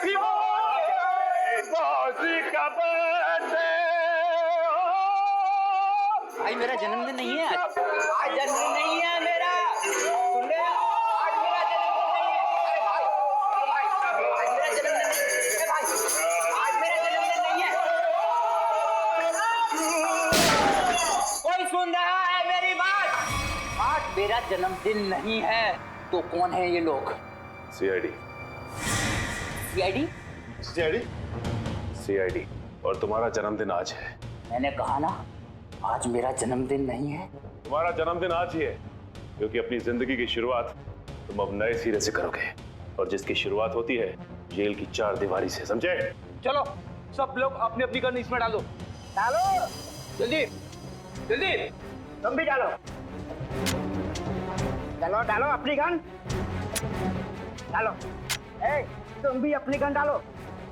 Happy birthday का birthday. भाई मेरा जन्मदिन नहीं है आज जन्मदिन नहीं है मेरा। सुन रहे हो? आज मेरा जन्मदिन नहीं है। अरे भाई आज मेरा जन्मदिन नहीं है। कोई सुन रहा है मेरी बात? आज मेरा जन्मदिन नहीं है। तो कौन है ये लोग? सीआईडी। सीआईडी? सीआईडी। और तुम्हारा जन्मदिन आज है। मैंने कहा ना आज मेरा जन्मदिन नहीं है। तुम्हारा जन्मदिन आज ही है क्योंकि अपनी जिंदगी की शुरुआत तुम अब नए सिरे से करोगे और जिसकी शुरुआत होती है जेल की 4 दीवारी से, समझे? चलो सब लोग अपनी अपनी गन इसमें डालो। डालो जल्दी जल्दी। तुम भी डालो। डालो डालो अपनी गन डालो। ए, तुम भी अपनी गन डालो।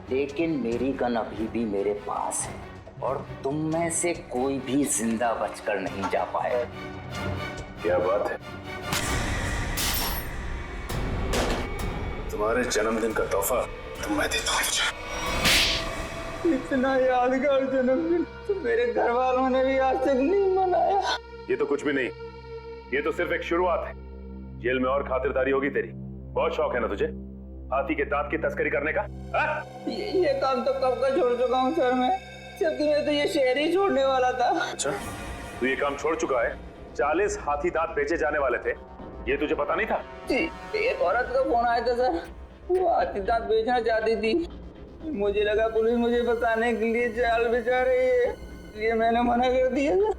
लेकिन मेरी गन अभी भी मेरे पास है और तुम में से कोई भी जिंदा बचकर नहीं जा पाए। क्या बात है? तुम्हारे जन्मदिन का तोहफा तुम मैं देता हूँ। इतना यादगार जन्मदिन तो मेरे घर वालों ने भी आज तक नहीं मनाया। ये तो कुछ भी नहीं, ये तो सिर्फ एक शुरुआत है। जेल में और खातिरदारी होगी तेरी। बहुत शौक है ना तुझे हाथी के दांत की तस्करी करने का? ये काम तो कब का छोड़ चुका हूँ सर मैं। जबकि मैं तो ये शहर ही छोड़ने वाला था। अच्छा तू ये काम छोड़ चुका है? 40 हाथी दांत बेचे जाने वाले थे, ये तुझे पता नहीं था? जी एक औरत का फोन आया था सर, वो हाथी दांत बेचना चाहती थी। मुझे लगा पुलिस मुझे बचाने के लिए जाल बिछा रही है, इसलिए मैंने मना कर दिया सर।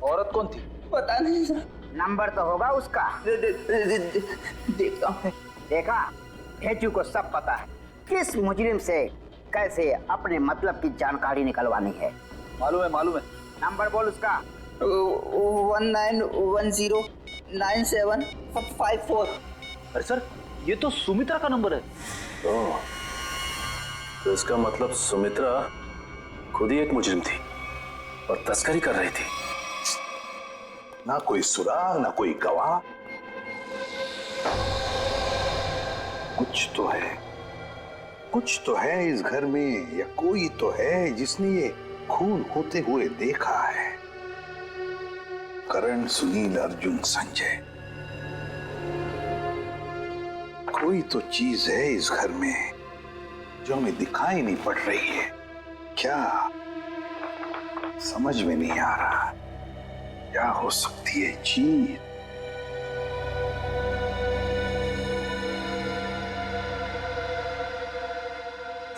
औरत कौन थी? पता नहीं सर। नंबर तो होगा उसका। देखता हूँ। देखा भेजू को सब पता है किस मुजरिम से कैसे अपने मतलब की जानकारी निकलवानी है। मालूम है। नंबर बोल उसका। 19109754। अरे सर ये तो सुमित्रा का नंबर है। ओह, तो इसका मतलब सुमित्रा खुद ही एक मुजरिम थी और तस्करी कर रही थी। ना कोई सुराग ना कोई गवाह। कुछ तो है इस घर में, या कोई तो है जिसने ये खून होते हुए देखा है। करण, सुनील, अर्जुन, संजय, कोई तो चीज है इस घर में जो हमें दिखाई नहीं पड़ रही है। क्या समझ में नहीं आ रहा क्या हो सकती है चीज।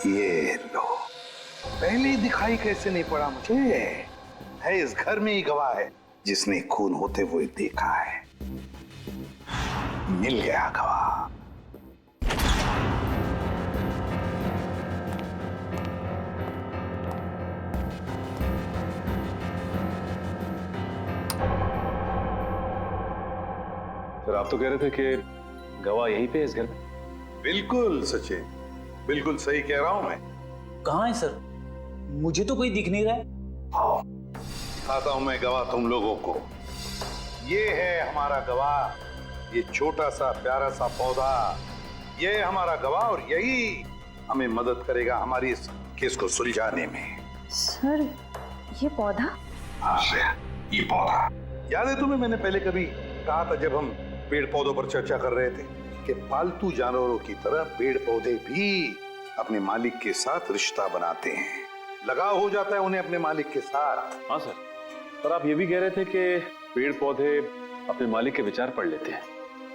ये लो, पहले ही दिखाई कैसे नहीं पड़ा मुझे। है इस घर में ही गवाह है जिसने खून होते हुए देखा है। मिल गया गवाह। सर आप तो कह रहे थे कि गवाह यहीं पे है इस घर में? बिल्कुल सचिन, बिल्कुल सही कह रहा हूं मैं। कहाँ है सर? मुझे तो कोई दिख नहीं रहा है। आओ दिखाता हूं मैं गवाह तुम लोगों को। ये है हमारा गवाह, ये छोटा सा प्यारा सा पौधा। ये है हमारा गवाह और यही हमें मदद करेगा हमारी इस केस को सुलझाने में। सर ये पौधा? हाँ ये पौधा याद है तुम्हें? मैंने पहले कभी कहा था जब हम पेड़ पौधों पर चर्चा कर रहे थे कि पालतू जानवरों की तरह पेड़ पौधे भी अपने मालिक के साथ रिश्ता बनाते हैं, लगाव हो जाता है उन्हें अपने मालिक के साथ। हाँ सर, पर आप ये भी कह रहे थे कि पेड़ पौधे अपने मालिक के विचार पढ़ लेते हैं।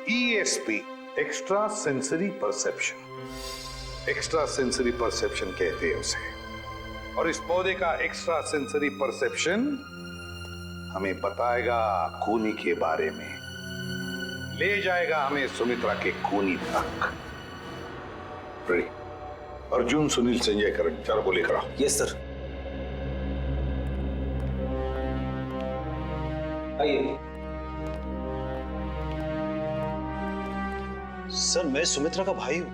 ESP, extra sensory perception. Extra sensory perception कहते हैं उसे। और इस पौधे का एक्स्ट्रा सेंसरी परसेप्शन हमें बताएगा खूनी के बारे में, ले जाएगा हमें सुमित्रा के खूनी तक। रेडी? अर्जुन, सुनील, संजय, करण, चारों को लेकर आओ। Yes sir. आइए। सर मैं सुमित्रा का भाई हूं,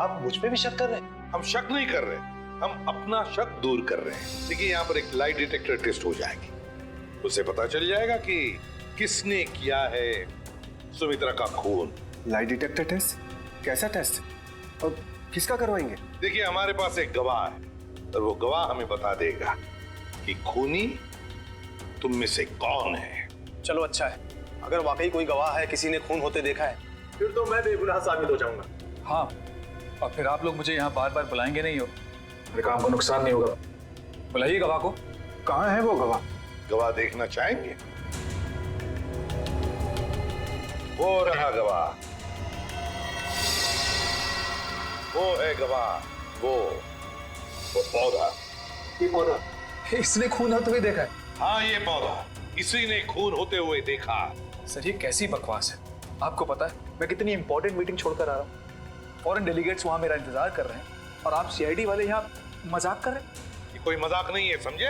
आप मुझ पे भी शक कर रहे हैं? हम शक नहीं कर रहे, हम अपना शक दूर कर रहे हैं। देखिए यहाँ पर एक लाई डिटेक्टर टेस्ट हो जाएगी, उसे पता चल जाएगा कि किसने किया है सुमित्रा का खून। Lie detector test? कैसा टेस्ट? और किसका करवाएंगे? देखिए, हमारे पास एक गवाह है और वो गवाह हमें बता देगा कि खूनी तुम में से कौन है। चलो अच्छा है, अगर वाकई कोई गवाह है, किसी ने खून होते देखा है, फिर तो मैं बेगुनाह साबित हो जाऊंगा। हाँ, और फिर आप लोग मुझे यहाँ बार बार बुलाएंगे नहीं हो, मेरे काम को नुकसान नहीं होगा। बुलाइए गवाह को। कहाँ है वो गवाह? गवाह देखना चाहेंगे? वो रहा गवाह, वो है गवाह, वो पौधा। ये पौधा? इसने खून होते हुए देखा है? हाँ, ये पौधा इसी ने खून होते हुए देखा। सर ये कैसी बकवास है? आपको पता है मैं कितनी इंपॉर्टेंट मीटिंग छोड़कर आ रहा हूँ, फॉरेन डेलीगेट्स वहां मेरा इंतजार कर रहे हैं और आप सीआईडी वाले यहाँ मजाक कर रहे हैं? ये कोई मजाक नहीं है, समझे?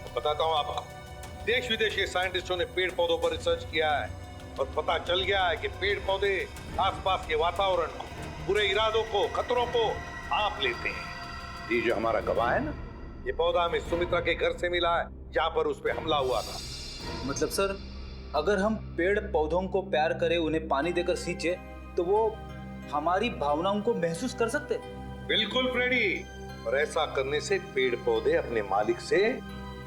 तो बताता हूँ आपको, देश विदेश के साइंटिस्टों ने पेड़ पौधों पर रिसर्च किया है और पता चल गया है कि पेड़ पौधे आसपास के वातावरण को, बुरे इरादों को, खतरों को भांप लेते हैं। ये जो हमारा गवाह है ना, ये पौधा हमें सुमित्रा के घर से मिला है जहाँ पर उस पे हमला हुआ था। मतलब सर, अगर हम पेड़ पौधों को प्यार करें, उन्हें पानी देकर सींचे, तो वो हमारी भावनाओं को महसूस कर सकते? बिल्कुल फ्रेडी, और ऐसा करने से पेड़ पौधे अपने मालिक से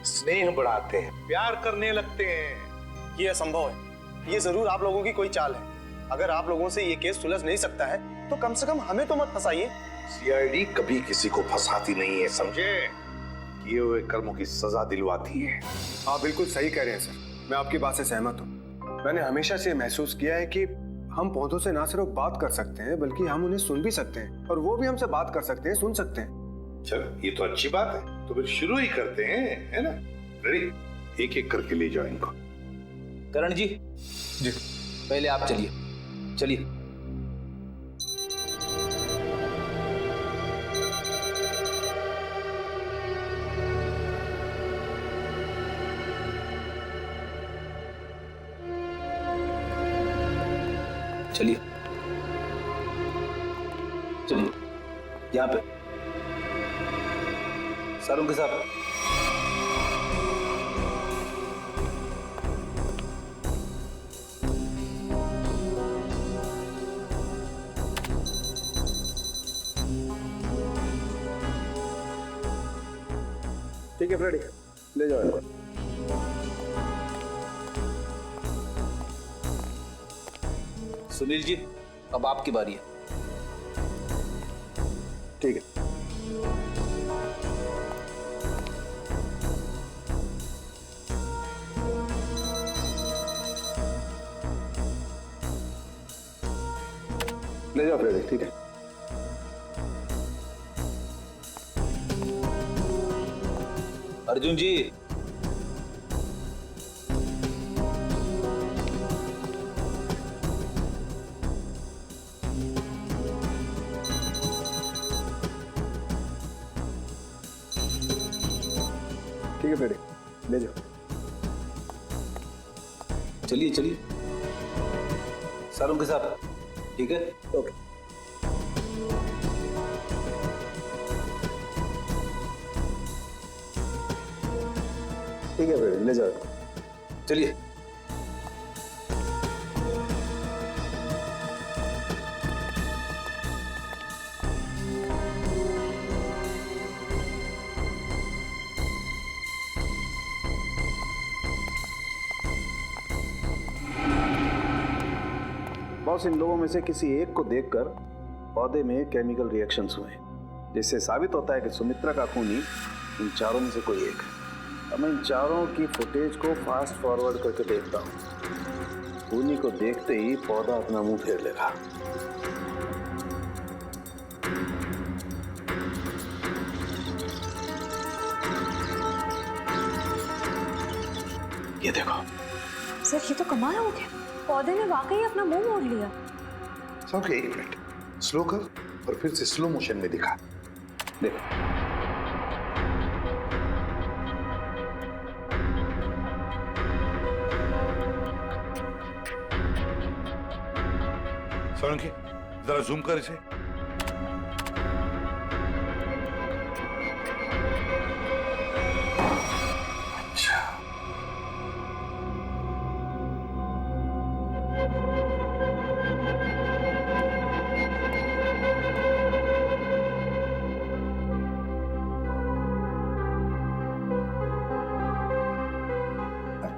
स्नेह बढ़ाते हैं, प्यार करने लगते हैं। ये असंभव है, ये जरूर आप लोगों की कोई चाल है। अगर आप लोगों से ये केस सुलझ नहीं सकता है तो कम से कम हमें तो मत फंसाइए। सीआईडी कभी किसी को फंसाती नहीं है, समझे? किए हुए कर्मों की सजा दिलवाती है। आप बिल्कुल सही कह रहे हैं सर, मैं आपकी बात से सहमत हूँ। मैंने हमेशा से महसूस किया है कि हम पौधों से ना सिर्फ बात कर सकते हैं बल्कि हम उन्हें सुन भी सकते हैं, और वो भी हमसे बात कर सकते हैं, सुन सकते हैं। चलो, ये तो अच्छी बात है, तो फिर शुरू ही करते हैं, है ना? रेडी? एक एक करके ले जाओ इनको। करण जी, जी पहले आप चलिए, चलिए। चलिए चलिए, यहाँ पे सारों के साथ। ठीक है फ्रेडी, ले जाओ इनको। सुनील जी, अब आपकी बारी है। ठीक है। ले जाओ फ्रेडी, ठीक है। अर्जुन जी, ठीक है फ्रेडी, ले जाओ। चलिए चलिए, सारों के साथ। ठीक है, ओके। ठीक है फ्रेडी, ले जाओ। चलिए। बॉस, इन लोगों में से किसी एक को देखकर पौधे में केमिकल रिएक्शंस हुए, जिससे साबित होता है कि सुमित्रा का खूनी इन चारों में से कोई एक है। अब मैं इन चारों की फुटेज को फास्ट फॉरवर्ड करके देखता हूँ। खूनी को देखते ही पौधा अपना मुंह फेर लेगा। ये देखो सर, ये तो कमाल हो गया, पौधे ने वाकई अपना मुंह मोड़ लिया। ओके, एक मिनट, स्लो कर और फिर से स्लो मोशन में दिखा। देखो, सोलंकी, जरा जूम कर इसे। अच्छा,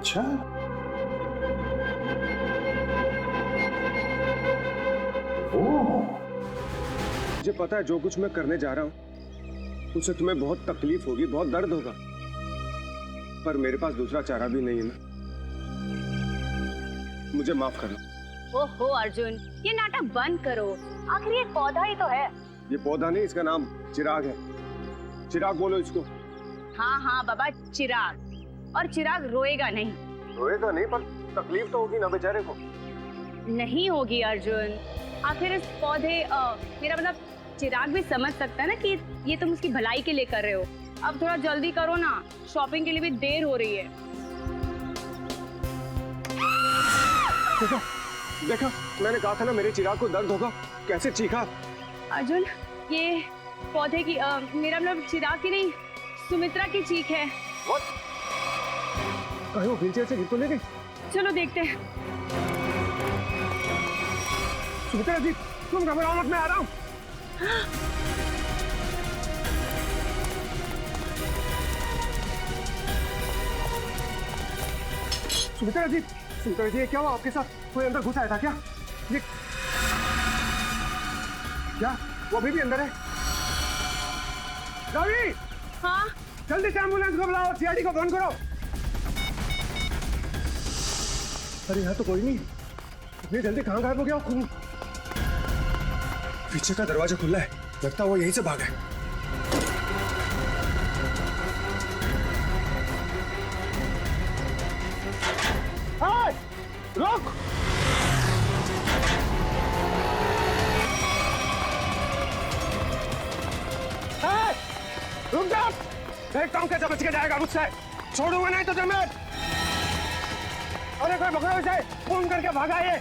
अच्छा, मुझे पता है जो कुछ मैं करने जा रहा हूँ उससे तुम्हें बहुत तकलीफ होगी, बहुत दर्द होगा, पर मेरे पास दूसरा चारा भी नहीं है ना। मुझे माफ करना। ओहो अर्जुन, ये नाटक बंद करो। आखिर ये पौधा ही तो है। ये पौधा नहीं, इसका नाम चिराग है। चिराग बोलो इसको। हाँ हाँ बाबा, चिराग। और चिराग रोएगा नहीं। रोएगा नहीं, पर तकलीफ तो होगी ना बेचारे को। नहीं होगी अर्जुन। आखिर इस पौधे मेरा मतलब चिराग भी समझ सकता है ना कि ये तुम उसकी भलाई के लिए कर रहे हो। अब थोड़ा जल्दी करो ना, शॉपिंग के लिए भी देर हो रही है। देखा, मैंने कहा था ना मेरे चिराग को दर्द होगा। कैसे चीखा। अर्जुन, ये पौधे की मेरा मतलब चिराग की नहीं, सुमित्रा की चीख है। कहीं वो व्हीलचेयर से गिर तो नहीं गई? चलो देखते हैं। सुमित्रा जी, तुम घबराओ मत, मैं आ रहा हूँ। सुमित्रा जी, ये क्या हुआ आपके साथ? कोई अंदर घुस आया था क्या? ये क्या? वो अभी भी अंदर है? रवि! हाँ? जल्दी से एम्बुलेंस को बुलाओ, सीआईडी को फोन करो। अरे यहाँ तो कोई नहीं। इतनी जल्दी कहाँ गायब हो गया? खून पीछे का दरवाजा खुला है, लगता है वो यहीं से भागा है। रुक! रुक जा! देखता हूँ कैसे बच के जाएगा मुझसे। छोड़ूंगा नहीं तो तुम्हें। अरे कोई पकड़ो इसे, फोन करके भागा ये।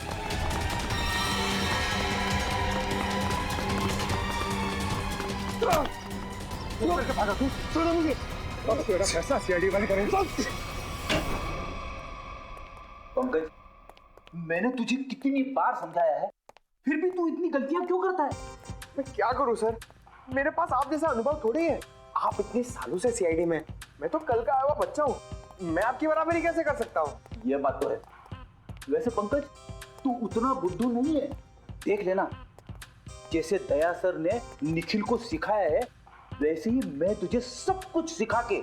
भागा तू, छोड़ो मुझे। तेरा फैसला सीआईडी वाले करेंगे। पंकज, मैंने तुझे कितनी बार समझाया है, फिर भी तू इतनी गलतियां क्यों करता है? मैं क्या करूं सर, मेरे पास आप जैसा अनुभव थोड़ी है। आप इतने सालों से सीआईडी में, मैं तो कल का आया हुआ बच्चा हूँ। मैं आपकी बराबरी कैसे कर सकता हूँ? ये बात तो है। वैसे पंकज, तू उतना बुद्धू नहीं है। देख लेना, जैसे दया सर ने निखिल को सिखाया है, वैसे ही मैं तुझे सब कुछ सिखा के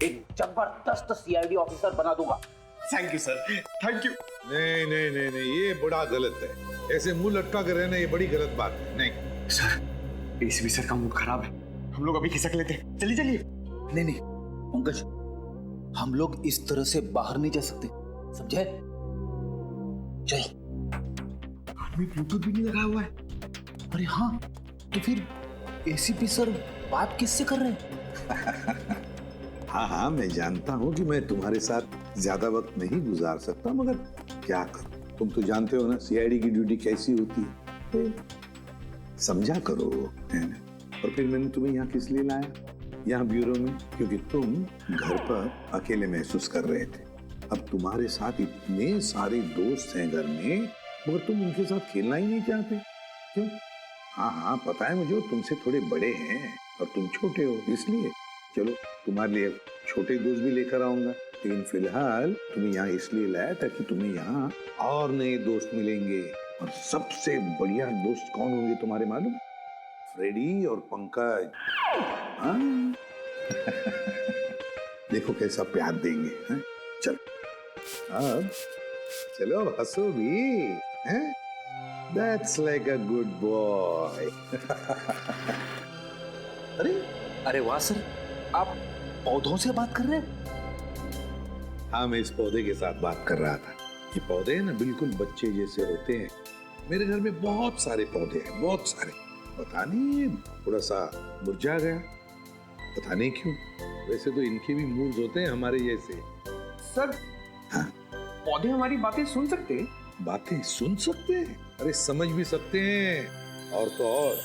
एक जबरदस्त सीआईडी ऑफिसर बना दूंगा। Thank you sir, thank you. नहीं नहीं नहीं नहीं, ये बड़ा गलत है। ऐसे मुंह लटका कर रहना ये बड़ी गलत बात है। नहीं सर, एसीपी सर का मूड खराब है, हम लोग अभी खिसक लेते हैं। चलिए चलिए। नहीं नहीं पंकज, हम लोग इस तरह से बाहर नहीं जा सकते, समझे? चल। आदमी ब्लूटूथ भी नहीं लगाया हुआ है। अरे हाँ, तो फिर एसीपी सर बात किससे कर रहे हैं? हाँ हाँ, मैं जानता हूँ कि मैं तुम्हारे साथ ज्यादा वक्त नहीं गुजार सकता, मगर क्या करूं, तुम तो जानते हो ना सीआईडी की ड्यूटी कैसी होती है। तो समझा करो, है ना? और फिर मैंने तुम्हें यहाँ किस लिए लाया, यहाँ ब्यूरो में, क्योंकि तुम घर पर अकेले महसूस कर रहे थे। अब तुम्हारे साथ इतने सारे दोस्त हैं घर में, मगर तुम उनके साथ खेलना ही नहीं चाहते। क्यों? हाँ हाँ पता है मुझे, वो तुमसे थोड़े बड़े हैं और तुम छोटे हो, इसलिए। चलो, तुम्हारे लिए छोटे दोस्त भी लेकर आऊंगा, लेकिन फिलहाल तुम्हें यहाँ इसलिए लाया ताकि तुम्हें यहाँ और नए दोस्त मिलेंगे। और सबसे बढ़िया दोस्त कौन होंगे तुम्हारे मालूम? फ्रेडी और पंकज। हाँ? देखो कैसा प्यार देंगे। हैं? चलो अब चलो, हंसो भी। हैं? That's like a good boy. अरे वाह सर, आप पौधों से बात कर रहे हैं? हाँ, मैं इस पौधे के साथ बात कर रहा था। ये पौधे ना बिल्कुल बच्चे जैसे होते हैं। मेरे घर में बहुत सारे पौधे हैं, बहुत सारे। पता नहीं थोड़ा सा मुरझा गया, पता नहीं क्यों। वैसे तो इनके भी मूड्स होते हैं हमारे जैसे। सर, हाँ? पौधे हमारी बातें सुन सकते हैं? बातें सुन सकते हैं? अरे समझ भी सकते हैं। और तो और,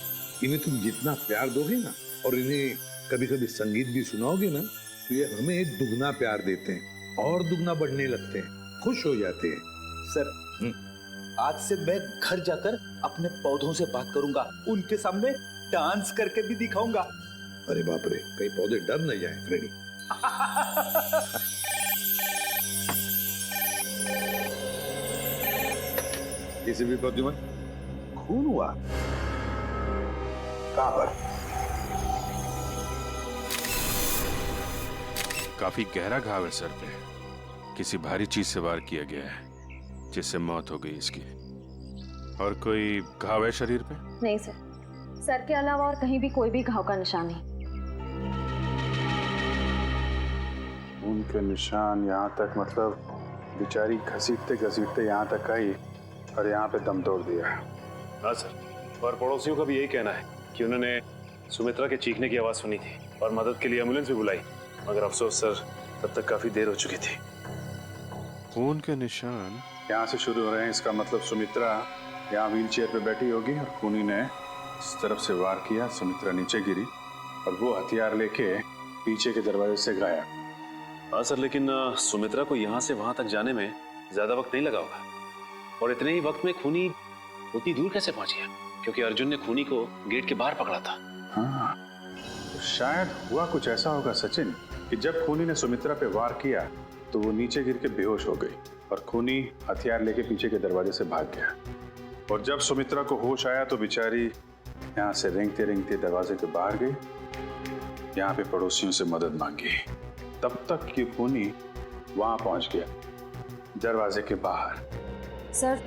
इन्हें तुम जितना प्यार दोगे ना, और इन्हें कभी कभी संगीत भी सुनाओगे ना, तो ये हमें दुगना प्यार देते हैं और दुगना बढ़ने लगते हैं, खुश हो जाते हैं। सर, आज से मैं घर जाकर अपने पौधों से बात करूंगा, उनके सामने डांस करके भी दिखाऊंगा। अरे बाप रे, कहीं पौधे डर न जाए फ्रेडी। किसी भी प्रद्युमन? खून हुआ? कहां पर? काफी गहरा घाव है सर पे। किसी भारी चीज से वार किया गया है जिससे मौत हो गई इसकी। और कोई घाव है शरीर पे? नहीं सर, सर के अलावा और कहीं भी कोई भी घाव का निशान नहीं। उनके निशान यहाँ तक, मतलब बेचारी घसीटते घसीटते यहाँ तक आई और यहाँ पे दम तोड़ दिया। हाँ सर, और पड़ोसियों का भी यही कहना है कि उन्होंने सुमित्रा के चीखने की आवाज सुनी थी और मदद के लिए एम्बुलेंस भी बुलाई, मगर अफसोस सर तब तक काफी देर हो चुकी थी। खून के निशान यहाँ से शुरू हो रहे हैं, इसका मतलब सुमित्रा यहाँ व्हील चेयर पे बैठी होगी और खूनी ने इस तरफ से वार किया, सुमित्रा नीचे गिरी और वो हथियार लेके पीछे के दरवाजे से गया। हाँ सर, लेकिन सुमित्रा को यहाँ से वहां तक जाने में ज्यादा वक्त नहीं लगा होगा, और इतने ही वक्त में खूनी उतनी दूर कैसे पहुंच गया? क्योंकि अर्जुन ने खूनी को गेट के बाहर पकड़ा था। हाँ, तो शायद हुआ कुछ ऐसा होगा सचिन कि जब खूनी ने सुमित्रा पे वार किया तो वो नीचे गिर के बेहोश हो गई और खूनी हथियार लेके पीछे के दरवाजे से भाग गया। और जब सुमित्रा को होश आया तो बेचारी यहाँ से रेंगते रेंगते दरवाजे के बाहर गई, यहाँ पे पड़ोसियों से मदद मांगी। तब तक कि खूनी वहां पहुंच गया दरवाजे के बाहर। सर,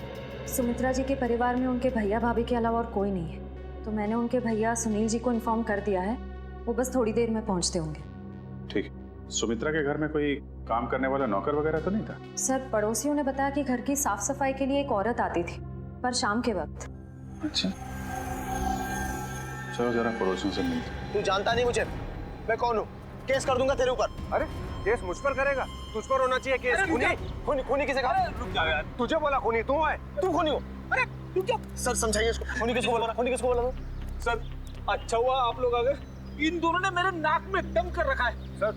सुमित्रा जी के परिवार में उनके भैया भाभी के अलावा और कोई नहीं है, तो मैंने उनके भैया सुनील जी को इन्फॉर्म कर दिया है, वो बस थोड़ी देर में पहुंचते होंगे। ठीक। सुमित्रा के घर में कोई काम करने वाला नौकर वगैरह तो नहीं था? सर, पड़ोसियों ने बताया कि घर की साफ सफाई के लिए एक औरत आती थी, पर शाम के वक्त। अच्छा, चलो जरा पड़ोसियों से मिलते। तू जानता नहीं मुझे, मैं कौन हूँ? केस कर दूंगा तेरे ऊपर। अरे केस मुझ पर करेगा? तुझ पर होना चाहिए केस। खूनी किसे कहा? रुक जा यार, तुझे बोला खूनी? तू है? तू खूनी हो? अरे रुक जा सर, समझाइए इसको। खूनी किसको बोला? खूनी किसको बोला? सर अच्छा हुआ आप लोग आ गए, इन दोनों ने मेरे नाक में दम कर रखा है। सर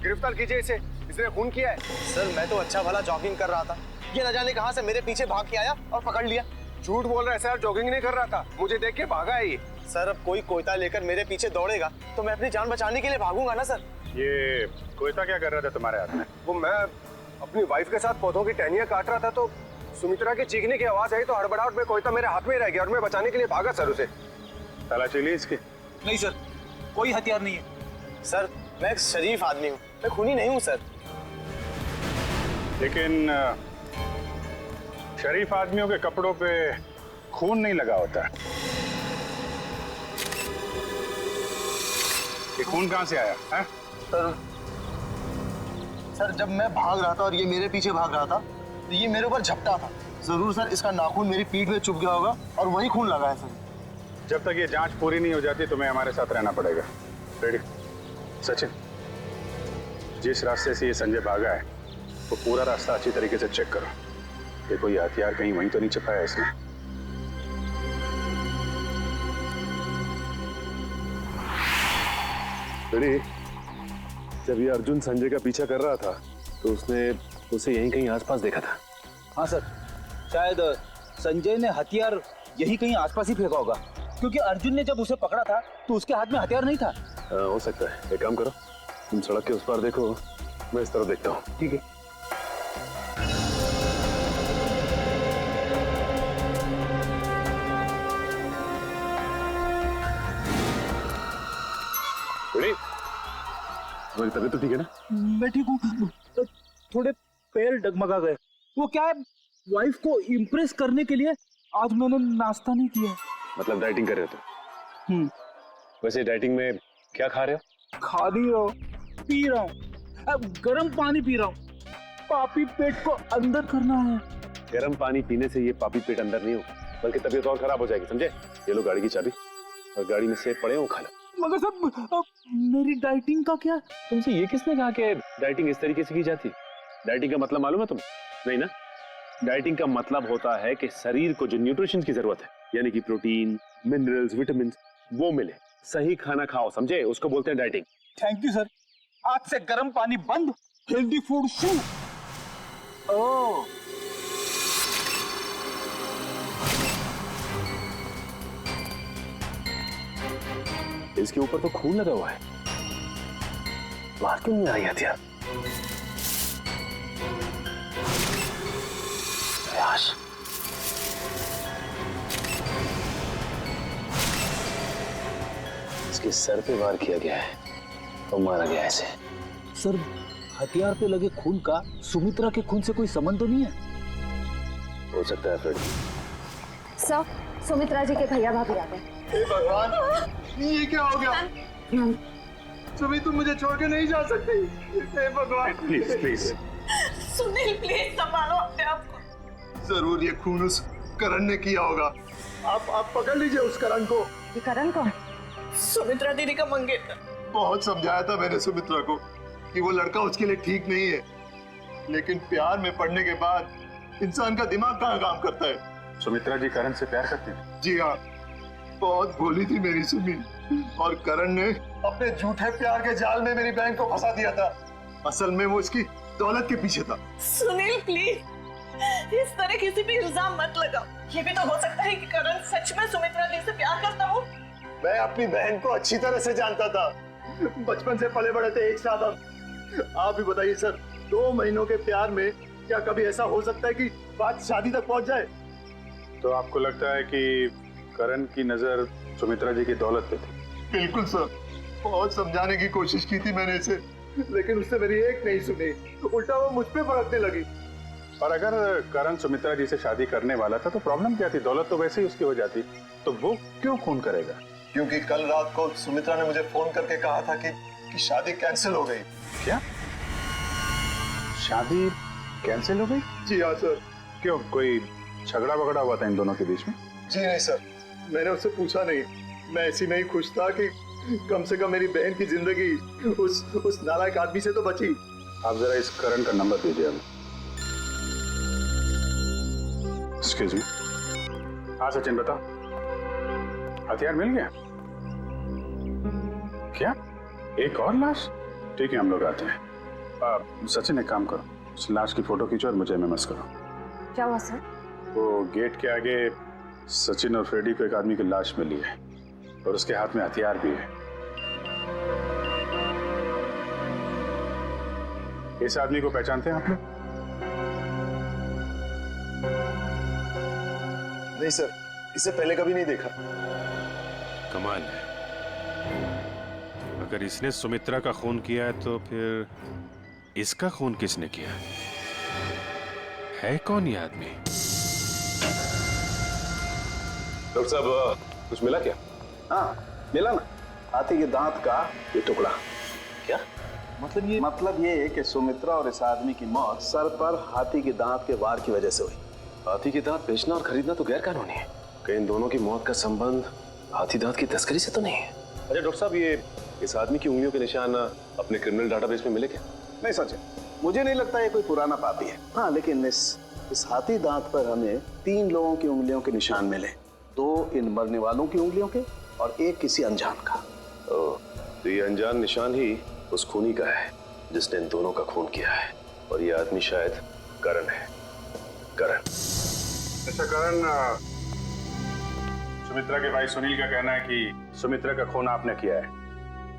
गिरफ्तार कीजिए इसे, इसने खून किया है। सर मैं तो अच्छा भला जॉगिंग कर रहा था, ये न जाने कहां से मेरे पीछे भाग के आया और पकड़ लिया। झूठ बोल रहा है सर, जॉगिंग नहीं कर रहा था, मुझे देख के भागा है ये। सर अब कोई कोयता लेकर मेरे पीछे दौड़ेगा तो मैं अपनी जान बचाने के लिए भागूंगा ना सर। ये कोयता क्या कर रहा था तुम्हारे हाथ में? वो मैं अपनी वाइफ के साथ पौधों की टहनियां काट रहा था तो सुमित्रा के चीखने की आवाज आई तो हड़बड़ाहट में कोयता मेरे हाथ में रह गया और मैं बचाने के लिए भागा सर उसे। तलाशी ली इसकी? नहीं सर, कोई हथियार नहीं है। सर मैं एक शरीफ आदमी हूँ, मैं खूनी नहीं हूँ सर। लेकिन शरीफ आदमियों के कपड़ों पे खून नहीं लगा होता। ये खून कहाँ से आया है? सर जब मैं भाग रहा था और ये मेरे पीछे भाग रहा था तो ये मेरे ऊपर झपटा था। जरूर सर इसका नाखून मेरी पीठ में चुभ गया होगा और वही खून लगा है सर। जब तक ये जांच पूरी नहीं हो जाती तुम्हें हमारे साथ रहना पड़ेगा। रेडी? सचिन, जिस रास्ते से ये संजय भागा है वो पूरा रास्ता अच्छी तरीके से चेक करो। देखो ये हथियार कहीं वहीं तो नहीं छिपाया इसने। रेडी? जब ये अर्जुन संजय का पीछा कर रहा था तो उसने उसे यहीं कहीं आसपास देखा था। हाँ सर, शायद संजय ने हथियार यही कहीं आसपास ही फेंका होगा, क्योंकि अर्जुन ने जब उसे पकड़ा था तो उसके हाथ में हथियार नहीं था। हो सकता है। एक काम करो, तुम सड़क के उस पार देखो, मैं इस तरफ देखता हूँ। ठीक है। तुम्हारी तबीयत तो ठीक है ना? मैं ठीक हूँ, थोड़े पैर डगमगा गए। वो क्या है, वाइफ को इम्प्रेस करने के लिए आज मैंने नाश्ता नहीं किया। मतलब डाइटिंग कर रहे हो तुम? वैसे डाइटिंग में क्या खा रहे हो? खा नहीं रहा हूँ, पी रहा हूँ। अब गर्म पानी पी रहा हूँ, पापी पेट को अंदर करना है। गर्म पानी पीने से ये पापी पेट अंदर नहीं हो, बल्कि तबीयत और खराब हो जाएगी, समझे? ये लो गाड़ी की चाबी, और गाड़ी में सेब पड़े हो, खा लो। मगर सब मेरी डाइटिंग का क्या? तुमसे ये किसने कहा कि डाइटिंग इस तरीके से की जाती? डाइटिंग का मतलब मालूम है तुम? नहीं ना? डाइटिंग का मतलब होता है कि शरीर को जो न्यूट्रिशन की जरूरत है, यानी कि प्रोटीन, मिनरल्स, विटामिन, वो मिले। सही खाना खाओ, समझे? उसको बोलते हैं डाइटिंग। थैंक यू सर, आज से गर्म पानी बंद, हेल्दी फूड शुरू। ओह, इसके ऊपर तो खून लगा हुआ है, बाहर क्यों नहीं आई हथियार? इसके सर पे वार किया गया है और मारा गया है इसे। सर, हथियार पे लगे खून का सुमित्रा के खून से कोई संबंध तो नहीं है? हो सकता है फ्रेडी। सर, सुमित्रा जी के भैया भाभी आ गए। हे भगवान, ये क्या हो गया? सुमी, तुम मुझे छोड़ के नहीं जा सकती। हे भगवान, प्लीज प्लीज। सुनील प्लीज संभालो अपने आप को। जरूर ये खून उस करण ने किया होगा। आप पकड़ लीजिए उस करण को। ये करण कौन? सुमित्रा दीदी का मंगेतर। बहुत समझाया था मैंने सुमित्रा को कि वो लड़का उसके लिए ठीक नहीं है, लेकिन प्यार में पड़ने के बाद इंसान का दिमाग कहाँ काम करता है। सुमित्रा जी करण से प्यार करती थी? जी हाँ, बहुत भोली थी मेरी सुमी, और करण ने अपने झूठे प्यार के जाल में मेरी बहन को फंसा दिया था। असल में वो इसकी दौलत के पीछे था। सुनील प्लीज इस तरह किसी पे इल्जाम मत लगाओ। ये भी तो हो सकता है कि करण सच में सुमित्रा दी से प्यार करता हो। मैं अपनी बहन को अच्छी तरह से जानता था, बचपन से पले बड़े थे एक साथ हम। आप भी बताइए सर, 2 महीनों के प्यार में क्या कभी ऐसा हो सकता है कि बात शादी तक पहुंच जाए? तो आपको लगता है कि करण की नजर सुमित्रा जी की दौलत पे थी? बिल्कुल सर, बहुत समझाने की कोशिश की थी मैंने इसे, लेकिन उसने मेरी एक नहीं सुनी, उल्टा वो मुझ पे भड़कने लगी। और अगर करण सुमित्रा जी से शादी करने वाला था तो प्रॉब्लम क्या थी? दौलत तो वैसे ही उसकी हो जाती, तो वो क्यों खून करेगा? क्योंकि कल रात को सुमित्रा ने मुझे फोन करके कहा था कि शादी कैंसिल हो गई। क्या? शादी कैंसिल हो गई? जी हाँ सर। क्यों, कोई झगड़ा वगड़ा हुआ था इन दोनों के बीच में? जी नहीं सर, मैंने उससे पूछा नहीं। मैं ऐसी नहीं खुश था कि कम से कम मेरी बहन की जिंदगी उस नालायक आदमी से तो बची। आप जरा इस करण का नंबर दीजिए हमें। Excuse me. हाँ सचिन, बताओ, हथियार मिल गया? क्या? एक और लाश? ठीक है, हम लोग आते हैं। सचिन, एक काम करो, उस लाश की फोटो खींचो और मुझे एमएमएस करो। क्या हुआ सर? वो गेट के आगे सचिन और फ्रेडी को एक आदमी की लाश मिली है और उसके हाथ में हथियार भी है। इस आदमी को पहचानते हैं आप लोग? नहीं सर, इसे पहले कभी नहीं देखा। कमाल है, अगर इसने सुमित्रा का खून किया है तो फिर इसका खून किसने किया? है कौन ये आदमी? डॉक्टर साहब, कुछ मिला क्या? हाँ, मिला ना, हाथी के दांत का ये टुकड़ा। क्या मतलब ये है कि सुमित्रा और इस आदमी की मौत सर पर हाथी के दांत के वार की वजह से हुई। हाथी के दांत बेचना और खरीदना तो गैर कानूनी है। कहीं इन दोनों की मौत का संबंध हाथी दांत की तस्करी से तो नहीं है? अच्छा डॉक्टर साहब, ये इस आदमी की उंगलियों के निशान अपने क्रिमिनल डाटाबेस में मिले क्या? नहीं सच है, मुझे नहीं लगता ये कोई पुराना पापी है। हाँ, लेकिन इस हाथी दांत पर हमें 3 लोगों की उंगलियों के निशान मिले, 2 इन मरने वालों की उंगलियों के और 1 किसी अनजान का। तो ये अनजान निशान ही उस खूनी का है जिसने इन दोनों का खून किया है, और ये आदमी शायद करण है। करण। अच्छा करण, सुमित्रा के भाई सुनील का कहना है कि सुमित्रा का खून आपने किया है,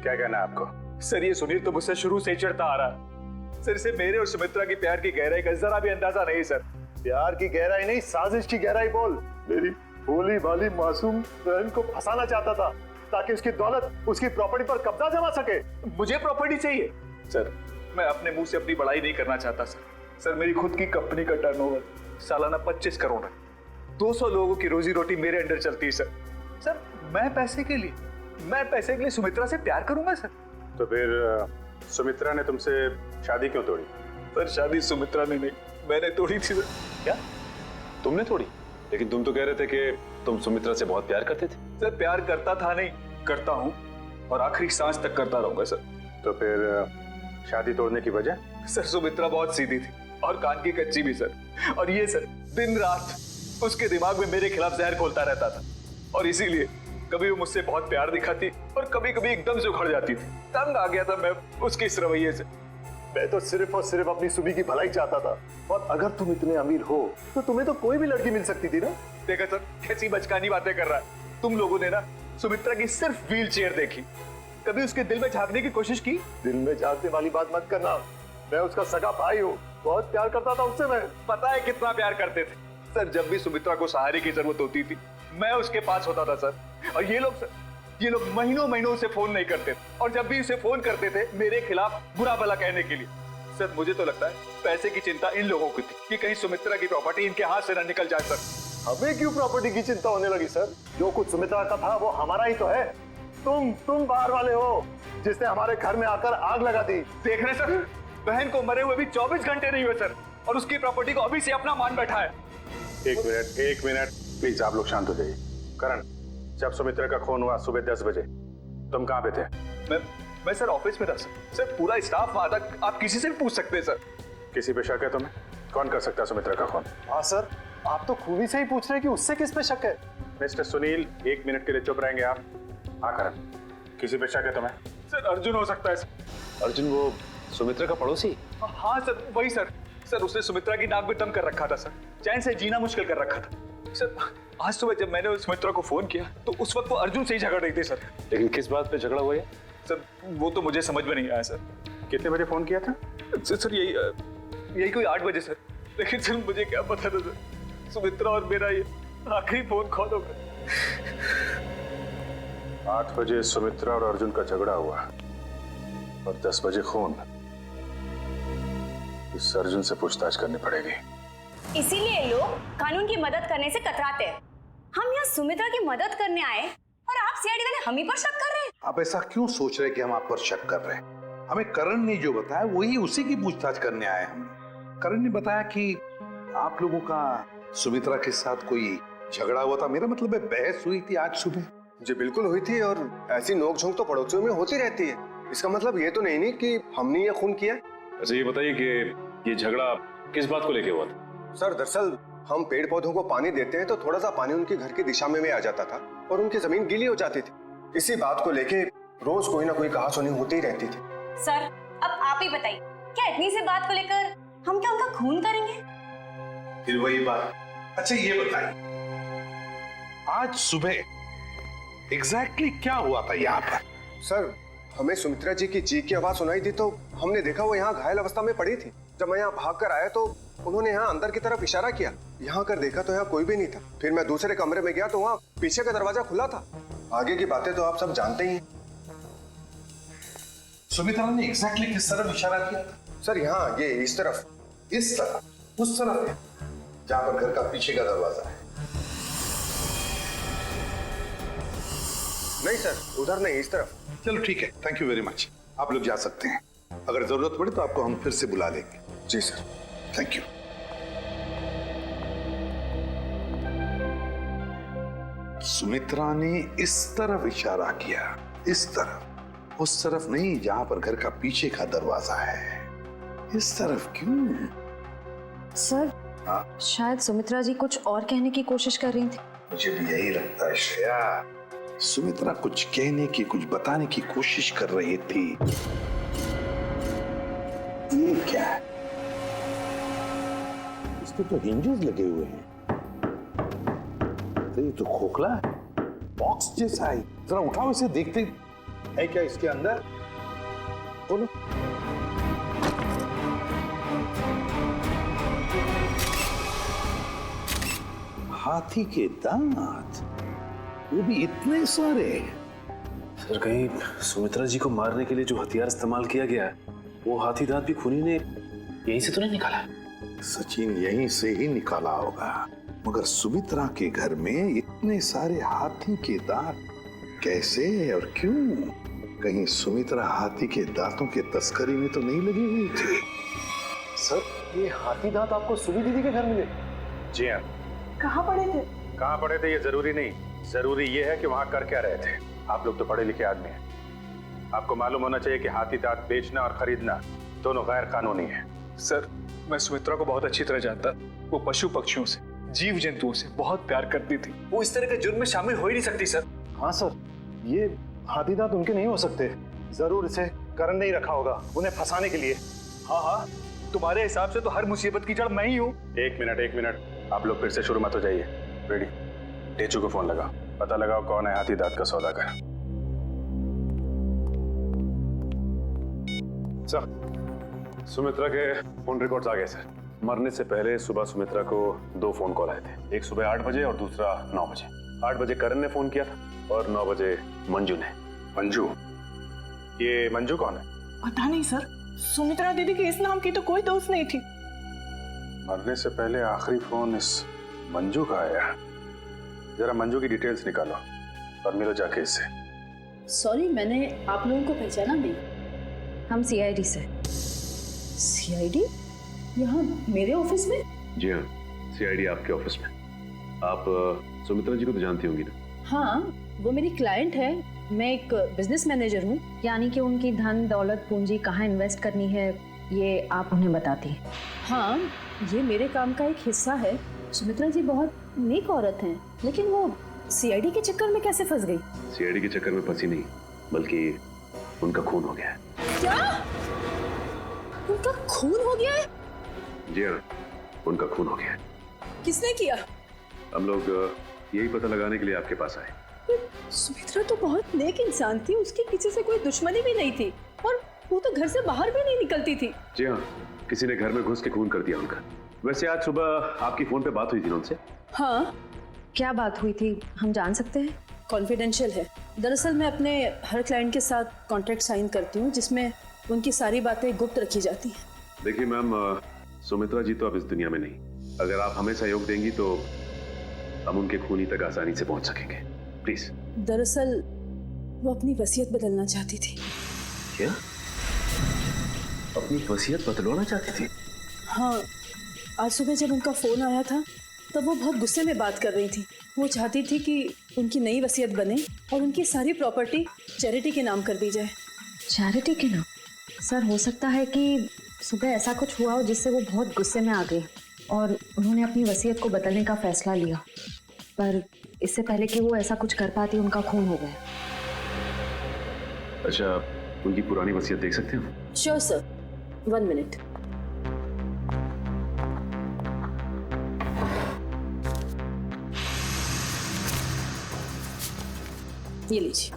क्या कहना है आपको? सर, ये सुनील तो मुझसे शुरू से ही चढ़ता आ रहा। सर, इसे मेरे और सुमित्रा की प्यार की गहराई का जरा भी अंदाजा नहीं सर। प्यार की गहराई नहीं, साजिश की गहराई बोल। मेरी भोली भाली मासूम बहन को फंसाना चाहता था ताकि उसकी दौलत, उसकी प्रॉपर्टी पर कब्जा जमा सके। मुझे प्रॉपर्टी चाहिए सर। मैं अपने मुंह से अपनी बड़ाई नहीं करना चाहता सर। सर, मेरी खुद की कंपनी का टर्नओवर सालाना 25 करोड़ है। 200 लोगों की रोजी रोटी मेरे अंडर चलती है सर। सर, मैं पैसे के लिए सुमित्रा से प्यार करूंगा सर? तो फिर सुमित्रा ने तुमसे शादी क्यों तोड़ी? सर, शादी सुमित्रा ने नहीं, मैंने तोड़ी थी सर। क्या तुमने तोड़ी? लेकिन तुम तो कह रहे थे कि तुम सुमित्रा से बहुत प्यार करते थे। सर, प्यार करता था नहीं, करता हूँ और आखिरी सांस तक करता रहूंगा सर। तो फिर शादी तोड़ने की वजह? सर, सुमित्रा बहुत सीधी थी और कान की कच्ची भी सर। और ये सर, दिन रात उसके दिमाग में मेरे खिलाफ जहर घोलता रहता था, और इसीलिए कभी वो मुझसे बहुत प्यार दिखाती और कभी कभी एकदम से उखड़ जाती थी। तंग आ गया था मैं उसके इस रवैये से। मैं तो सिर्फ और सिर्फ अपनी सुमी की भलाई चाहता था, और अगर तुम इतने अमीर हो तो तुम्हें तो कोई भी लड़की मिल सकती थी ना। देखा सर, कैसी बचकानी बातें कर रहा है। तुम लोगों ने ना सुमित्रा की सिर्फ व्हील चेयर देखी, कभी उसके दिल में झांकने की कोशिश की? दिल में झांकने वाली बात मत करना, मैं उसका सगा भाई हूँ, बहुत प्यार करता था उससे। मैं पता है कितना प्यार करते थे सर। जब भी सुमित्रा को सहारे की जरूरत होती थी मैं उसके पास होता था सर। और ये लोग सर, ये लोग महीनों महीनों से फोन नहीं करते और जब भी उसे फोन करते थे मेरे खिलाफ बुरा भला कहने के लिए। सर मुझे तो लगता है पैसे की चिंता इन लोगों की थी कि कहीं सुमित्रा की प्रॉपर्टी इनके हाथ से न निकल जाए। सर हमें क्यों प्रॉपर्टी की चिंता होने लगी सर? जो कुछ सुमित्रा का था वो हमारा ही तो है। तुम बाहर वाले हो जिसने हमारे घर में आकर आग लगा दी। देख रहे सर, बहन को मरे हुए भी 24 घंटे नहीं हुए सर, और उसकी प्रॉपर्टी को अभी से अपना मान बैठा है। एक मिनट प्लीज, आप लोग शांत हो जाइए। करण, जब सुमित्रा का खून हुआ सुबह 10 बजे तुम कहाँ पे थे? मैं सर ऑफिस में था सर, पूरा स्टाफ वहां था, आप किसी से भी पूछ सकते हैं सर। किसी पे शक है तुम्हें? कौन कर सकता है सुमित्रा का खून? हाँ सर, आप तो खूनी से ही पूछ रहे हैं कि उससे किस पे शक है। मिस्टर सुनील, 1 मिनट के लिए चुप रहेंगे आप? हाँ करण, किसी पे शक है तुम्हें? सर अर्जुन हो सकता है सर। अर्जुन वो सुमित्रा का पड़ोसी? हाँ सर वही सर। सर उसने सुमित्रा की नाक में दम कर रखा था सर, चैन से जीना मुश्किल कर रखा था सर। आज सुबह जब मैंने सुमित्रा को फोन किया तो उस वक्त वो अर्जुन से ही झगड़ रही थी सर। लेकिन किस बात पे झगड़ा हुआ है सर? वो तो मुझे समझ में नहीं आया सर। कितने बजे फोन किया था? सर यही कोई 8 बजे सर। लेकिन सर मुझे क्या पता था सर, सुमित्रा और मेरा ये आखिरी फोन कॉल होगा। 8 बजे सुमित्रा और अर्जुन का झगड़ा हुआ और 10 बजे खून। इस अर्जुन से पूछताछ करनी पड़ेगी। इसीलिए लोग कानून की मदद करने से कतराते हैं। हम यहाँ सुमित्रा की मदद करने आए और आप सीआईडी वाले हम ही पर शक कर रहे हैं। आप ऐसा क्यों सोच रहे हैं कि हम आप पर शक कर रहे हैं? हमें करण ने जो बताया वही उसी की पूछताछ करने आए हम। करण ने बताया कि आप लोगों का सुमित्रा के साथ कोई झगड़ा हुआ था। मेरा मतलब है बहस हुई थी आज सुबह। जी बिल्कुल हुई थी, और ऐसी नोकझोंक तो पड़ोसियों में होती रहती है। इसका मतलब ये तो नहीं कि हमने ये खून किया। अच्छा ये बताइए कि ये झगड़ा किस बात को लेके हुआ था? सर दरअसल हम पेड़ पौधों को पानी देते हैं तो थोड़ा सा पानी उनके घर की दिशा में भी आ जाता था और उनकी जमीन गीली हो जाती थी। इसी बात को लेके रोज कोई ना कोई कहासुनी होती ही रहती थी। सर अब आप ही बताइए, क्या इतनी सी बात को लेकर हम क्या उनका खून करेंगे? फिर वही बात। अच्छा ये बताइए, आज सुबह एग्जैक्टली क्या हुआ था यहाँ पर? सर हमें सुमित्रा जी की चीख की आवाज सुनाई थी तो हमने देखा वो यहाँ घायल अवस्था में पड़ी थी। जब मैं यहाँ भाग कर आया तो उन्होंने यहाँ अंदर की तरफ इशारा किया। यहाँ कर देखा तो यहाँ कोई भी नहीं था। फिर मैं दूसरे कमरे में गया तो वहाँ पीछे का दरवाजा खुला था। आगे की बातें तो आप सब जानते ही हैं। सुमित्रा ने एग्जैक्टली किस तरफ इशारा किया? सर यहाँ ये इस तरफ। इस तरफ? उस तरफ जहाँ पर घर का पीछे का दरवाजा है? नहीं सर, उधर नहीं, इस तरफ। चलो ठीक है, थैंक यू वेरी मच। आप लोग जा सकते हैं। अगर जरूरत पड़े तो आपको हम फिर से बुला लेंगे। जी सर, थैंक यू। सुमित्रा ने इस तरफ इशारा किया, इस तरफ, उस तरफ नहीं जहां पर घर का पीछे का दरवाजा है। इस तरफ क्यों? सर शायद सुमित्रा जी कुछ और कहने की कोशिश कर रही थी। मुझे भी यही लगता है श्रेया। सुमित्रा कुछ कहने की, कुछ बताने की कोशिश कर रही थी। ये क्या है? इसके तो हिंजेस लगे हुए हैं। तो ये तो खोखला है, बॉक्स जैसा है। जरा उठाओ इसे, देखते है क्या इसके अंदर। बोलो। हाथी के दांत, वो भी इतने सारे। सर कहीं सुमित्रा जी को मारने के लिए जो हथियार इस्तेमाल किया गया है वो हाथी दांत भी खूनी ने यहीं से तो नहीं निकाला? सचिन यहीं से ही निकाला होगा, मगर सुमित्रा के घर में इतने सारे हाथी के दांत कैसे और क्यों? कहीं सुमित्रा हाथी के दांतों के तस्करी में तो नहीं लगी हुई थी? सर ये हाथी दांत आपको सुनी दीदी के घर मिले? जी हाँ। कहाँ पड़े थे? कहाँ पड़े थे ये जरूरी नहीं, जरूरी ये है कि वहां कर क्या रहे थे। आप लोग तो पढ़े लिखे आदमी हैं, आपको मालूम होना चाहिए कि हाथी दांत बेचना और खरीदना दोनों गैर कानूनी है। सर मैं सुमित्रा को बहुत अच्छी तरह जानता। वो पशु पक्षियों से, जीव जंतुओं से बहुत प्यार करती थी। वो इस तरह के जुर्म में शामिल हो ही नहीं सकती सर। हाँ सर, ये हाथी दांत उनके नहीं हो सकते। जरूर इसे करण ने ही रखा होगा उन्हें फंसाने के लिए। हाँ हाँ, तुम्हारे हिसाब से तो हर मुसीबत की जड़ मैं ही हूँ। एक मिनट, आप लोग फिर से शुरू मत हो जाइए। रेडी, टेचू को फोन लगाओ, पता लगाओ कौन है हाथी दांत का सौदागर। सर सुमित्रा के फोन रिकॉर्ड्स आ गए सर। मरने से पहले सुबह सुमित्रा को 2 फोन कॉल आए थे, एक सुबह 8 बजे और दूसरा 9 बजे। 8 बजे करण ने फोन किया था और 9 बजे मंजू ने। मंजू? ये मंजू कौन है? पता नहीं सर, सुमित्रा दीदी के इस नाम की तो कोई दोस्त नहीं थी। मरने से पहले आखिरी फोन इस मंजू का आया। जरा मंजू की डिटेल्स निकालो और मिलो जाके इससे। सॉरी, मैंने आप लोगों को पहचाना नहीं। हम सीआईडी से। सीआईडी? यहाँ मेरे ऑफिस में? जी हाँ, सीआईडी आपके ऑफिस में। आप सुमित्रा जी को तो जानती होंगी ना? हाँ, वो मेरी क्लाइंट है। मैं एक बिजनेस मैनेजर हूँ। यानी कि उनकी धन दौलत पूंजी कहाँ इन्वेस्ट करनी है ये आप उन्हें बताती हैं? हाँ, ये मेरे काम का एक हिस्सा है। सुमित्रा जी बहुत नेक औरत हैं, लेकिन वो सीआईडी के चक्कर में कैसे फंस गई? सीआईडी के चक्कर में फंसी नहीं, बल्कि उनका खून हो गया है। क्या? उनका खून हो गया है? जी हाँ, उनका खून हो गया है। किसने किया? हम लोग यही पता लगाने के लिए आपके पास आए। सुमित्रा तो बहुत नेक इंसान थी, उसके किसी से कोई दुश्मनी भी नहीं थी और वो तो घर से बाहर भी नहीं निकलती थी। जी हाँ, किसी ने घर में घुस के खून कर दिया उनका। वैसे आज सुबह आपकी फोन पे बात हुई थी ना उनसे? हाँ। क्या बात हुई थी, हम जान सकते हैं? कॉन्फिडेंशियल है। दरअसल मैं अपने हर क्लाइंट के साथ कॉन्ट्रैक्ट साइन करती हूँ जिसमें उनकी सारी बातें गुप्त रखी जाती हैं। देखिए मैम, सुमित्रा जी तो अब इस दुनिया में नहीं। अगर आप हमें सहयोग देंगी तो हम उनके खूनी तक आसानी से पहुंच सकेंगे। प्लीज। दरअसल वो अपनी वसीयत बदलना चाहती थी। क्या? अपनी वसीयत बदलवाना चाहती थी? हाँ, आज सुबह जब उनका फोन आया था तब वो बहुत गुस्से में बात कर रही थी। वो चाहती थी कि उनकी नई वसीयत बने और उनकी सारी प्रॉपर्टी चैरिटी के नाम कर दी जाए। चैरिटी के नाम? सर, हो सकता है कि सुबह ऐसा कुछ हुआ हो जिससे वो बहुत गुस्से में आ गई और उन्होंने अपनी वसीयत को बदलने का फैसला लिया, पर इससे पहले कि वो ऐसा कुछ कर पाती उनका खून हो गया। अच्छा, उनकी पुरानी वसीयत देख सकते हैं? Sure sir, 1 minute. ये लीजिए।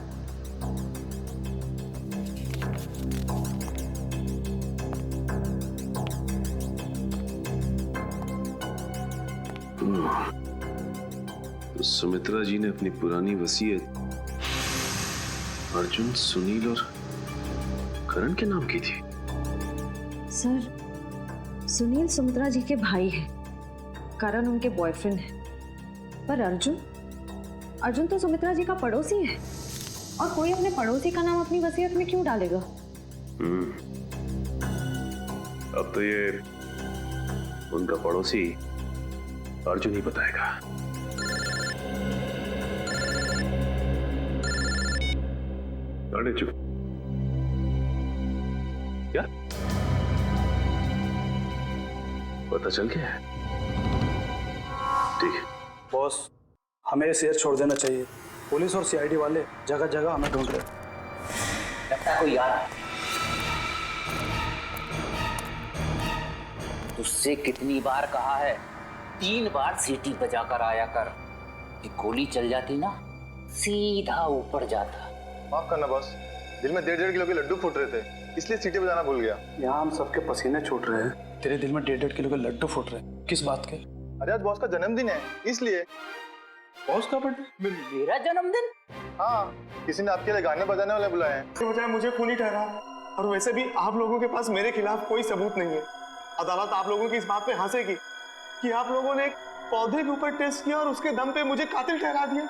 तो सुमित्रा जी ने अपनी पुरानी वसीयत अर्जुन, सुनील और करण के नाम की थी। सर, सुनील सुमित्रा जी के भाई हैं, करण उनके बॉयफ्रेंड है, पर अर्जुन तो सुमित्रा जी का पड़ोसी है और कोई अपने पड़ोसी का नाम अपनी वसीयत में क्यों डालेगा? अब तो ये उनका पड़ोसी अर्जुन ही बताएगा। अरे चुप। क्या पता चल गया है? ठीक है बॉस, हमें ये शहर छोड़ देना चाहिए। पुलिस और सीआईडी वाले जगह जगह हमें ढूंढ रहे हैं। लगता कोई यार है। तुझसे कितनी बार कहा है, 3 बार सीटी बजा कर आया कर। कि गोली चल जाती ना, सीधा ऊपर जाता। माफ करना बॉस, दिल में 1.5 किलो के लड्डू फूट रहे थे, इसलिए सीटी बजाना भूल गया। यहाँ हम सबके पसीने छूट रहे हैं, तेरे दिल में 1.5 किलो के लड्डू फूट रहे हैं। किस बात के? अरे आज बॉस का जन्मदिन है, इसलिए। बॉस का बर्थडे? मेरा जन्मदिन? हाँ, किसी ने आपके लिए गाने बजाने वाले बुलाए हैं। इसके बजाय मुझे खूनी ठहरा, और वैसे भी आप लोगों के पास मेरे खिलाफ कोई सबूत नहीं है। अदालत आप लोगों की इस बात पे हंसेगी कि आप लोगों ने एक पौधे के ऊपर टेस्ट किया और उसके दम पे मुझे कातिल ठहरा दिया।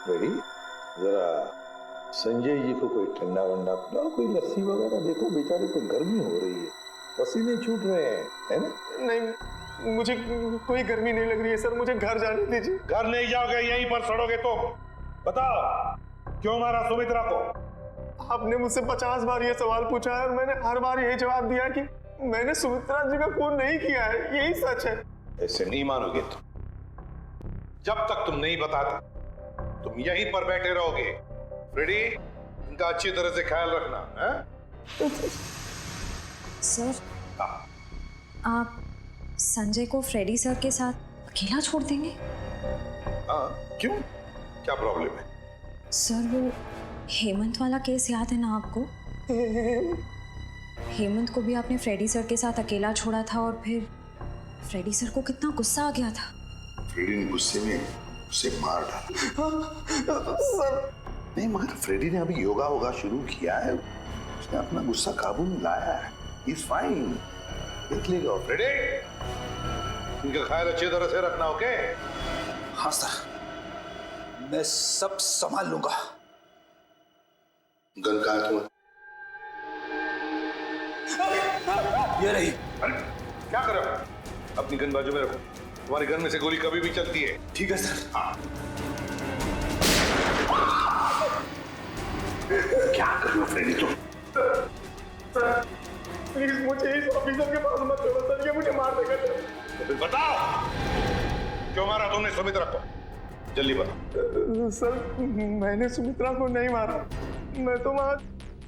बेटी, जरा संजय जी को कोई ठंडा वंडा पिलाओ, कोई लस्सी वगैरह। देखो बेचारे को गर्मी हो रही है, पसीने छूट रहे हैं, है ना? नहीं, मुझे कोई गर्मी नहीं लग रही है सर, मुझे घर जाने दीजिए। घर नहीं जाओगे, यहीं पर सड़ोगे तो? बताओ, क्यों मारा सुमित्रा को? आपने मुझसे 50 बार ये सवाल पूछा है और मैंने हर बार यही जवाब दिया कि मैंने सुमित्रा जी का खून नहीं किया है, यही सच है। ऐसे नहीं मानोगे तुम। जब तक तुम नहीं बताते तुम यहीं पर बैठे रहोगे। फ्रेडी, इनका अच्छी तरह से ख्याल रखना है? सर, आप संजय को फ्रेडी सर के साथ अकेला छोड़ देंगे? हाँ, क्यों? क्या प्रॉब्लम है? सर, वो हेमंत वाला केस याद है ना आपको? हेमंत को भी आपने फ्रेडी सर के साथ अकेला छोड़ा था और फिर फ्रेडी सर को कितना गुस्सा आ गया था। फ्रेडी ने गुस्से में उसे मार डाला। सर, नहीं, मगर फ्रेडी ने अभी योगा होगा शुरू किया है, उसने अपना गुस्सा काबू में लाया है। He's fine. देख लेगा। फ्रेडी, इनका ख्याल अच्छी तरह से रखना, ओके? हाँ सर, मैं सब संभाल लूंगा। गन कहाँ है तुम्हारा? ये रही। अरे क्या कर रहे हो? अपनी गन बाजू में रखो, तुम्हारी गन में से गोली कभी भी चलती है। ठीक है सर। हाँ। क्या कर रहे हो फ्रेडी तुम? प्लीज मुझे इस ऑफिसर के पास मत छोड़ो सर, ये मुझे मार देगा। तो फिर बताओ, क्यों मारा तुमने सुमित्रा को? जल्दी बताओ। सर, मैंने सुमित्रा को नहीं मारा, मैं तो वहाँ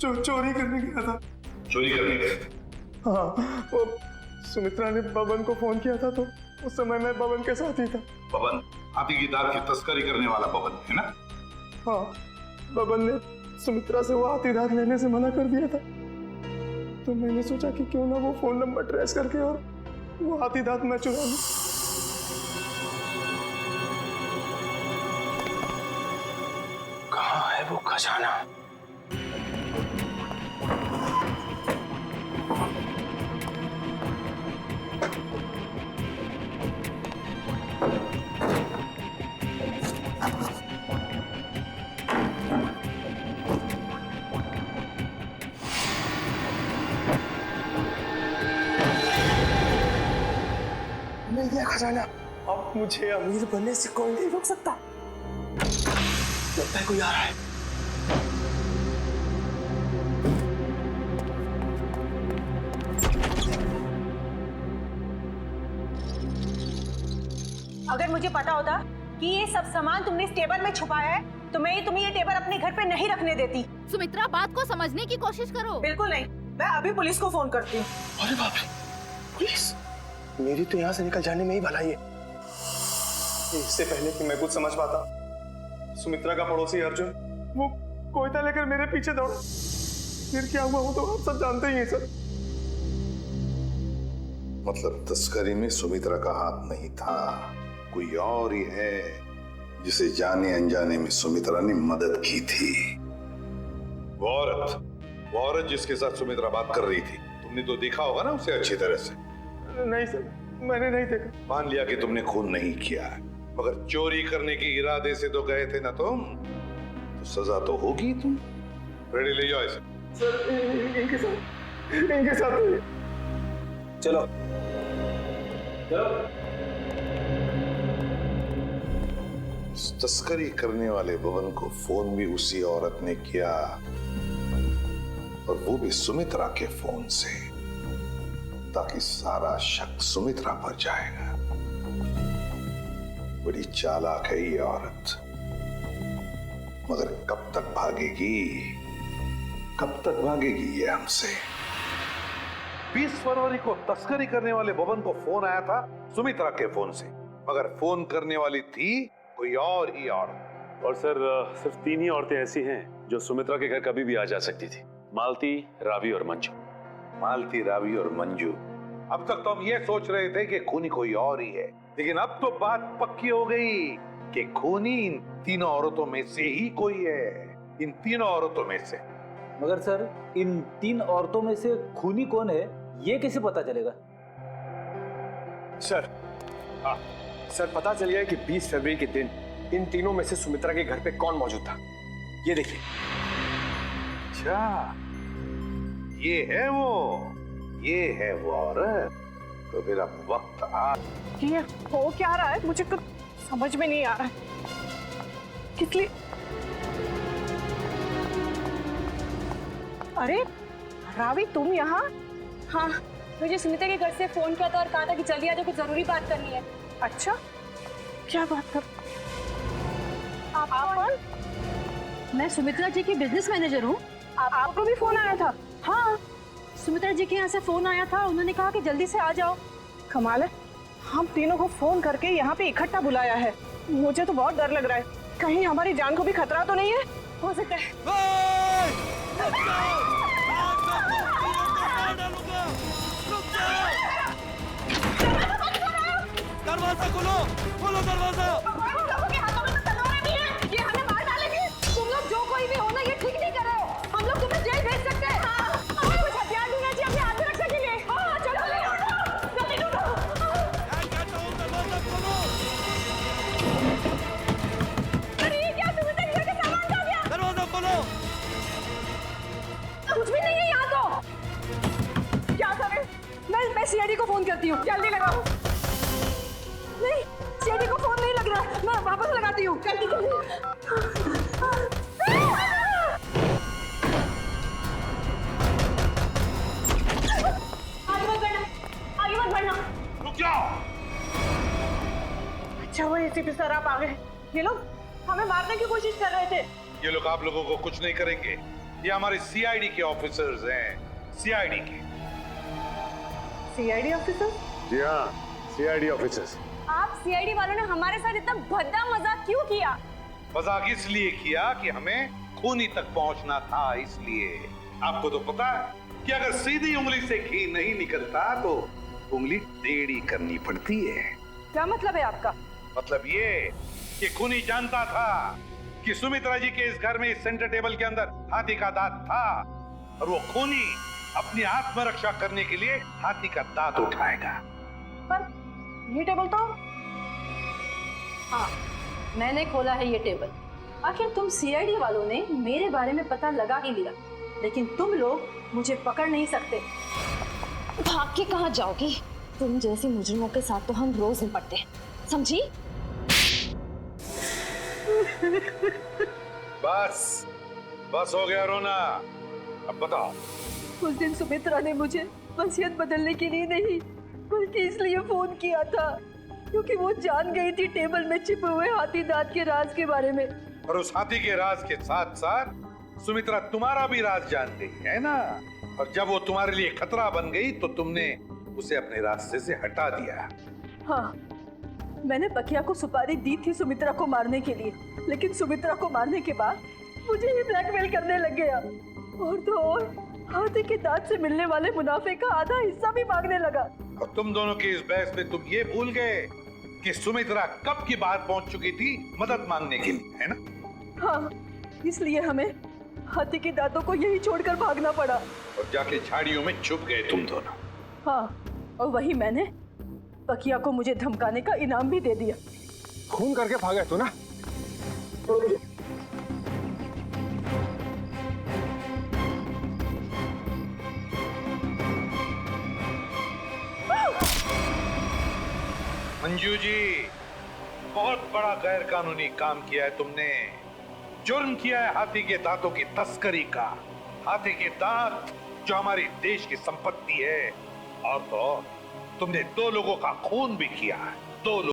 चोरी करने गया था। चोरी करने गए? हाँ, वो सुमित्रा ने बबन को फोन किया था, तो उस समय मैं बबन के साथ ही था। बबन, हाथी की दाल की तस्करी करने वाला बबन है ना? हाँ, बबन ने सुमित्रा से वो हाथी दांत लेने से मना कर दिया था, तो मैंने सोचा कि क्यों ना वो फोन नंबर ट्रेस करके और वो हाथी दांत मैं चुरा लूं। कहाँ है वो खजाना? मिल गया खजाना। अब मुझे अमीर बनने से कोई नहीं रोक सकता। लगता है कोई आ रहा है। अगर मुझे पता होता कि ये सब सामान तुमने इस टेबल में छुपाया है, तो मैं तुम्हें ये टेबल अपने घर पे नहीं रखने देती। सुमित्रा, बात को समझने की कोशिश करो। बिल्कुल नहीं, मैं अभी पुलिस को फोन करती हूँ। अरे बाप रे, पुलिस! मेरी तो यहाँ से निकल जाने में ही भलाई है। इससे पहले कि मैं कुछ समझ पाता, सुमित्रा का पड़ोसी अर्जुन वो कोयता लेकर मेरे पीछे दौड़ा। फिर क्या हुआ वो तो आप सब जानते ही हैं सर। मतलब तस्करी में सुमित्रा का हाथ नहीं था, कोई और ही है जिसे जाने अनजाने में सुमित्रा ने मदद की थी। वो औरत जिसके साथ सुमित्रा बात कर रही थी, तुमने तो देखा होगा ना उसे अच्छी तरह से? नहीं सर, मैंने नहीं देखा। मान लिया कि तुमने खून नहीं किया, मगर चोरी करने के इरादे से तो गए थे ना तुम, तो सजा तो होगी तुम। रेडी, ले जाओ इसे। सर, इनके साथ चलो तस्करी करने वाले बबन को फोन भी उसी औरत ने किया, और वो भी सुमित्रा के फोन से, ताकि सारा शक सुमित्रा पर जाएगा। बड़ी चालाक है ये औरत, मगर कब तक भागेगी ये हमसे। 20 फरवरी को तस्करी करने वाले बबन को फोन आया था सुमित्रा के फोन से, मगर फोन करने वाली थी कोई और ही औरत। और सर, सिर्फ 3 ही औरतें ऐसी हैं जो सुमित्रा के घर कभी भी आ जा सकती थी। मालती, रावी और मंजू। मालती, रावी और मंजू। अब तक तो हम ये सोच रहे थे कि खूनी कोई और ही है, लेकिन अब तो बात पक्की हो गई कि खूनी इन तीनों औरतों में से ही कोई है। इन तीनों औरतों में से। मगर सर, इन 3 औरतों में से खूनी कौन है ये कैसे पता चलेगा? सर, सर पता चल गया है कि 20 फरवरी के दिन इन तीनों में से सुमित्रा के घर पे कौन मौजूद था। ये देखिए। अच्छा, ये है वो औरत। तो फिर अब वक्त आ। ये हो क्या रहा है, मुझे कुछ समझ में नहीं आ रहा है। किस लिए? अरे रावी, तुम यहाँ? हाँ, मुझे सुमित्रा के घर से फोन किया था और कहा था कि जल्दी आ जाओ, कुछ जरूरी बात करनी है। अच्छा, क्या बात कर? आप कौन? मैं सुमित्रा जी की बिजनेस मैनेजर हूँ। आपको भी फोन आया था? हाँ, सुमित्रा जी के यहाँ से फोन आया था, उन्होंने कहा कि जल्दी से आ जाओ। कमाल है, हम तीनों को फोन करके यहाँ पे इकट्ठा बुलाया है। मुझे तो बहुत डर लग रहा है, कहीं हमारी जान को भी खतरा तो नहीं है? हो सकता है। दरवाजा खोलो दरवाजा। ये हमें मार डालेंगे। तुम लोग जो कोई सीआईडी को फोन करती हूँ, जल्दी लगाओ। नहीं, सीआईडी को फोन नहीं लग रहा, मैं वापस लगाती हूँ। जल्दी जल्दी। आगे मत बढ़ना, आगे मत बढ़ना। रुक जाओ। अच्छा वो एसीपी सर आप आ गए। ये लोग हमें मारने की कोशिश कर रहे थे। ये लोग आप लोगों को कुछ नहीं करेंगे। ये हमारे सीआईडी के ऑफिसर्स हैं, सीआईडी के। CID officer? जी हाँ, सीआईडी ऑफिसर्स। आप सीआईडी वालों ने हमारे साथ इतना भद्दा मजाक क्यों किया? मजाक इसलिए किया कि हमें खूनी तक पहुंचना था, इसलिए। आपको तो पता है कि अगर सीधी उंगली से घी नहीं निकलता तो उंगली टेढ़ी करनी पड़ती है। क्या मतलब है आपका? मतलब ये कि खूनी जानता था कि सुमित्रा जी के इस घर में, इस सेंटर टेबल के अंदर हाथी का दांत था, और वो खूनी अपनी आत्मरक्षा करने के लिए हाथी का दांत उठाएगा। पर ये टेबल तो हाँ, मैंने खोला है ये टेबल। आखिर तुम सीआईडी वालों ने मेरे बारे में पता लगा ही लिया, लेकिन तुम लोग मुझे पकड़ नहीं सकते। भाग के कहाँ जाओगी? तुम जैसे मुजरिमों के साथ तो हम रोज निपटते हैं, समझी? बस बस हो गया रोना। अब बताओ। उस दिन सुमित्रा ने मुझे वसीयत बदलने के लिए नहीं, बल्कि इसलिए फोन किया था क्योंकि वो जान गई थी टेबल में छिपे हुए हाथी दांत के राज के बारे में। और उस हाथी के राज के साथ साथ सुमित्रा तुम्हारा भी राज जान गई है ना। और जब वो तुम्हारे लिए खतरा बन गई तो तुमने उसे अपने रास्ते से हटा दिया। हाँ, मैंने पकिया को सुपारी दी थी सुमित्रा को मारने के लिए, लेकिन सुमित्रा को मारने के बाद मुझे ही ब्लैकमेल करने लग गया। और तो और हाथी के दांत से मिलने वाले मुनाफे का आधा हिस्सा भी मांगने लगा। और तुम दोनों की इस बहस में तुम ये भूल गए कि सुमित्रा कब की बात पहुंच चुकी थी मदद मांगने के लिए, है ना? हाँ, इसलिए हमें हाथी के दांतों को यही छोड़कर भागना पड़ा। और जाके झाड़ियों में छुप गए तुम दोनों। हाँ, और वही मैंने पकिया को मुझे धमकाने का इनाम भी दे दिया। खून करके भागा तू ना। मंजू जी, बहुत बड़ा गैर कानूनी काम किया है तुमने। जुर्म किया है हाथी के दांतों की तस्करी का। हाथी के दांत जो हमारी देश की संपत्ति है। और तो तुमने 2 लोगों का खून भी किया है। 2 लोग